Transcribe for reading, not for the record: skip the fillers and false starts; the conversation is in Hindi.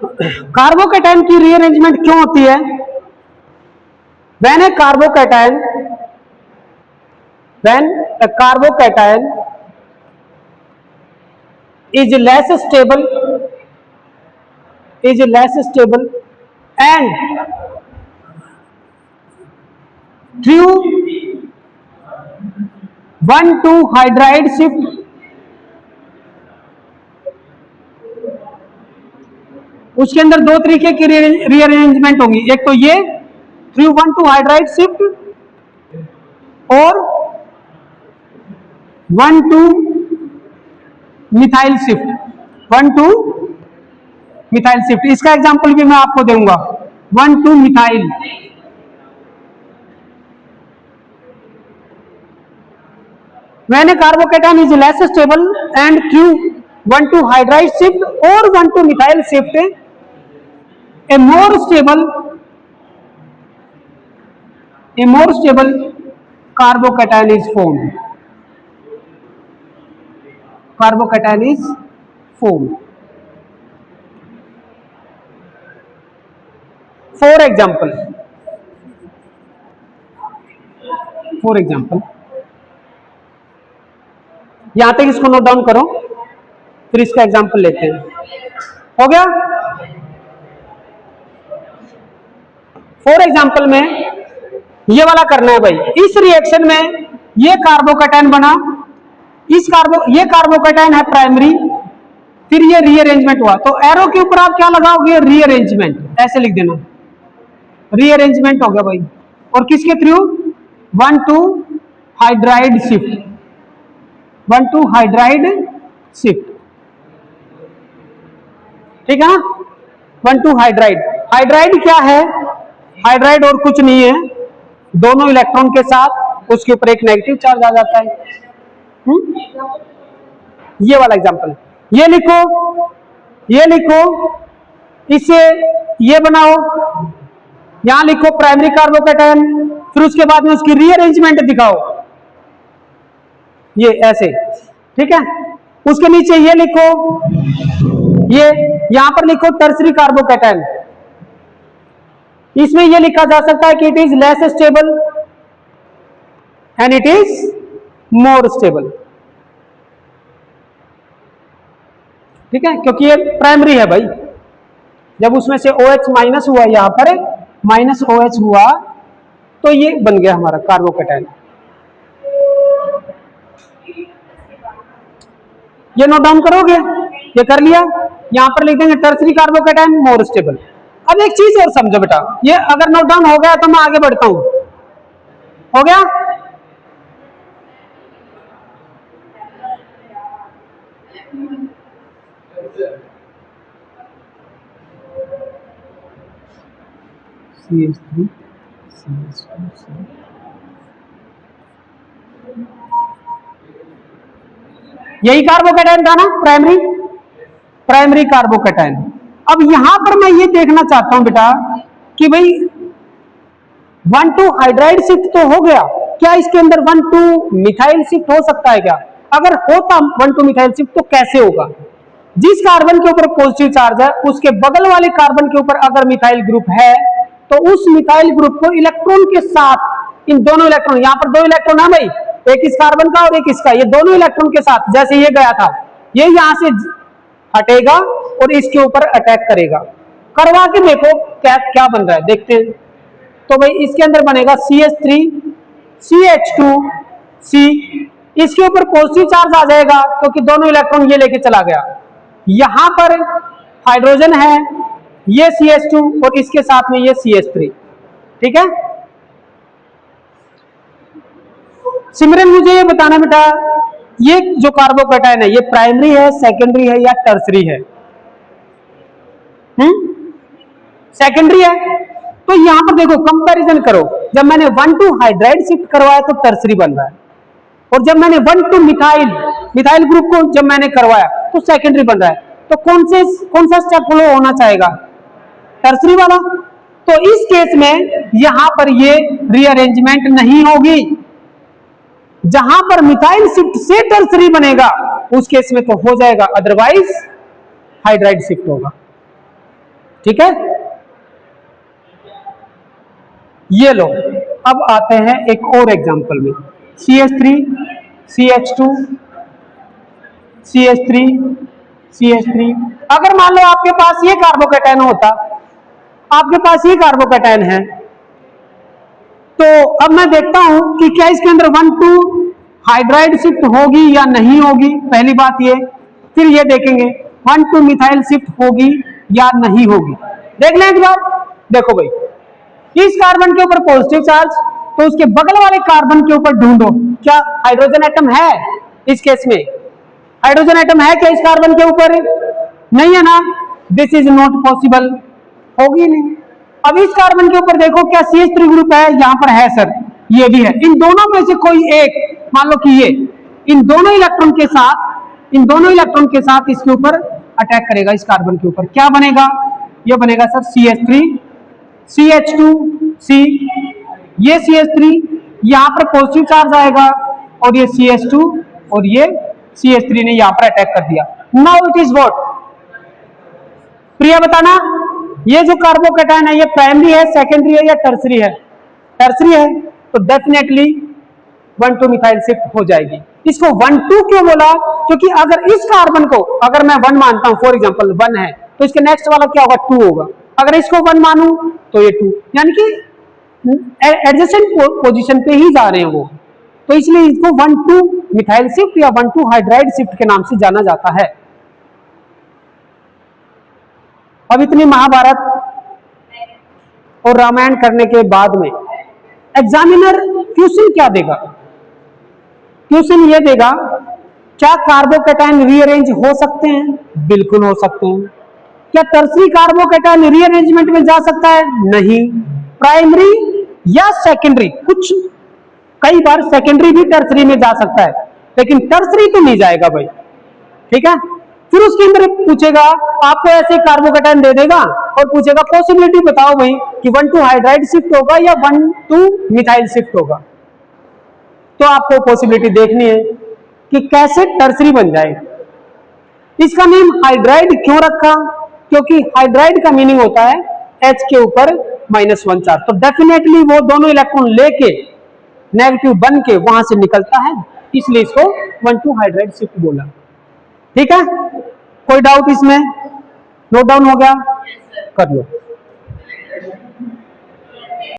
कार्बोकैटायन की रीअरेंजमेंट क्यों होती है? When A carbocation is less stable and through 1,2 hydride shift उसके अंदर दो तरीके की रीअरेंजमेंट होंगी, एक तो ये थ्रू 1,2 हाइड्राइड शिफ्ट और 1,2 मिथाइल शिफ्ट, 1,2 मिथाइल शिफ्ट। इसका एग्जांपल भी मैं आपको दूंगा, 1,2 methyl. When a carbocation is less stable and through 1,2 hydride shift or 1,2 methyl shift, a more stable carbocation is formed. Carbocation is formed. For example, यहां तक इसको नोट डाउन करो, फिर इसका एग्जांपल लेते हैं। हो गया? फॉर एग्जांपल में ये वाला करना है भाई। इस रिएक्शन में ये कार्बोकैटायन बना, ये कार्बोकैटायन है प्राइमरी, फिर ये रीअरेंजमेंट हुआ, तो एरो के ऊपर आप क्या लगाओगे? रीअरेंजमेंट, ऐसे लिख देना, रीअरेंजमेंट हो गया भाई। और किसके through? 1,2 hydride shift, 1,2 hydride shift, ठीक है ना? 1,2 हाइड्राइड। हाइड्राइड क्या है? हाइड्राइड और कुछ नहीं है, दोनों इलेक्ट्रॉन के साथ उसके ऊपर एक नेगेटिव चार्ज आ जाता है। ये वाला एग्जांपल, ये लिखो, इसे ये बनाओ, यहां लिखो प्राइमरी कार्बोकैटायन, फिर उसके बाद में उसकी रीअरेंजमेंट दिखाओ, ये ऐसे, ठीक है? उसके नीचे ये लिखो, ये यहां पर लिखो टर्सरी कार्बोकैटायन, इसमें ये लिखा जा सकता है कि it is less stable and it is more stable, ठीक है? क्योंकि ये प्राइमरी है भाई, जब उसमें से OH माइनस हुआ, यहां पर माइनस OH हुआ, तो ये बन गया हमारा कार्बोकैटायन। ये नोट डाउन करोगे? ये कर लिया, यहां पर लिख देंगे टर्सरी कार्बोकैटायन मोर स्टेबल। अब एक चीज और समझो बेटा, ये अगर नोट डाउन हो गया तो मैं आगे बढ़ता हूं। हो गया? CH3 CH2 यही कार्बोकैटायन था ना, प्राइमरी कार्बोकैटायन। अब यहां पर मैं ये देखना चाहता हूं बेटा कि भाई 1,2 हाइड्राइड शिफ्ट तो हो गया, क्या इसके अंदर 1,2 मिथाइल शिफ्ट हो सकता है क्या? अगर होता 1,2 मिथाइल शिफ्ट तो कैसे होगा? जिस कार्बन के ऊपर पॉजिटिव चार्ज है उसके बगल वाले कार्बन के ऊपर अगर मिथाइल ग्रुप है तो उस मिथाइल ग्रुप को इलेक्ट्रॉन के साथ, इन दोनों इलेक्ट्रॉन, यहां पर दो इलेक्ट्रॉन है भाई, एक इस कार्बन का और एक इसका, ये दोनों इलेक्ट्रॉन के साथ जैसे ये गया था, ये यहां से हटेगा और इसके ऊपर अटैक करेगा। करवा के देखो क्या बन रहा है, देखते हैं। तो भाई इसके अंदर बनेगा CH3 CH2 C, इसके ऊपर पॉजिटिव चार्ज आ जाएगा क्योंकि दोनों इलेक्ट्रॉन ये लेके चला गया। यहां पर हाइड्रोजन है, ये CH2 और इसके साथ में ये CH3, ठीक है? सिमरन मुझे ये बताना बेटा, ये जो कार्बोकैटायन है ये प्राइमरी है, सेकेंडरी है या टर्सरी है? सेकेंडरी है। तो यहां पर देखो कंपैरिजन करो, जब मैंने 1,2 हाइड्राइड शिफ्ट करवाया तो टर्सरी बन रहा है, और जब मैंने 1,2 मिथाइल ग्रुप को जब मैंने करवाया तो सेकेंडरी बन रहा है। तो कौन सा स्टेप फॉलो होना चाहेगा? टर्सरी वाला। तो इस केस में यहां पर ये रीअरेंजमेंट नहीं होगी, जहां पर मिथाइल शिफ्ट से टर्सरी बनेगा उस केस में तो हो जाएगा, अदरवाइज हाइड्राइड शिफ्ट होगा। ठीक है, ये लो। अब आते हैं एक और एग्जांपल में, CH3 CH2 CH3 CH3। अगर मान लो आपके पास ये कार्बोकैटायन होता, आपके पास ये कार्बोकैटायन है, तो अब मैं देखता हूं कि क्या इसके अंदर 1,2 हाइड्राइड शिफ्ट होगी या नहीं होगी, पहली बात ये। फिर ये देखेंगे 1,2 मिथाइल शिफ्ट होगी या नहीं होगी। देख लें एक बार, देखो भाई, इस कार्बन के ऊपर पॉजिटिव चार्ज, तो उसके बगल वाले कार्बन के ऊपर ढूंढो क्या हाइड्रोजन एटम है। इस केस में हाइड्रोजन एटम है क्या इस कार्बन के ऊपर? नहीं है ना, दिस इज नॉट पॉसिबल, होगी नहीं। अब इस कार्बन के ऊपर देखो क्या CH3 ग्रुप है, यहां पर है सर, ये भी है। इन दोनों में से कोई एक, मान लो कि ये इन दोनों इलेक्ट्रॉन के साथ इसके ऊपर अटैक करेगा, इस कार्बन के ऊपर, क्या बनेगा? ये बनेगा सर CH3 CH2C, ये CH3, यहां पर पॉजिटिव चार्ज आएगा, और ये CH2 और ये CH3 ने यहां पर अटैक कर दिया। Now it is what? Priya बताना, ये जो कार्बोकैटायन है ये प्राइमरी है, सेकेंडरी है या टर्सरी है? टर्सरी है, तो डेफिनेटली 1,2 मिथाइल शिफ्ट हो जाएगी। इसको 1,2 क्यों बोला? क्योंकि अगर इस कार्बन को अगर मैं 1 मानता हूं, फॉर एग्जांपल 1 है, तो इसके नेक्स्ट वाला क्या होगा? 2 होगा। अगर इसको 1 मानूं तो ये 2, यानी कि एडजेसेंट पोजीशन पे ही जा रहे हैं वो, तो इसलिए इसको 1,2 मिथाइल शिफ्ट या 1,2 हाइड्राइड शिफ्ट के नाम से जाना जाता है। अब इतनी महाभारत और रामायण करने के बाद में एग्जामिनर क्वेश्चन क्या देगा? क्वेश्चन ये देगा, क्या कार्बोकैटायन रीअरेंज हो सकते हैं? बिल्कुल हो सकते हैं। क्या टर्सरी कार्बोकैटायन रीअरेंजमेंट में जा सकता है? नहीं। प्राइमरी या सेकेंडरी, कुछ कई बार सेकेंडरी भी टर्सरी में जा सकता है, लेकिन टर्सरी तो नहीं जाएगा भाई, ठीक है। फिर उसके अंदर पूछेगा, आपको ऐसे कार्बोकैटायन दे देगा और पूछेगा पॉसिबिलिटी बताओ भाई कि 1,2 हाइड्राइड शिफ्ट होगा या 1,2 मिथाइल शिफ्ट होगा। तो आपको पॉसिबिलिटी देखनी है कि कैसे टर्सरी बन जाए। इसका नेम हाइड्राइड क्यों रखा? क्योंकि हाइड्राइड का मीनिंग होता है H के ऊपर -1 चार्ज, तो डेफिनेटली वो दोनों इलेक्ट्रॉन लेके नेगेटिव बन के वहां से निकलता है, इसलिए इसको 1,2 हाइड्राइड शिफ्ट बोला। ठीक है, कोई डाउट इसमें? नोट डाउन हो गया? कर लो।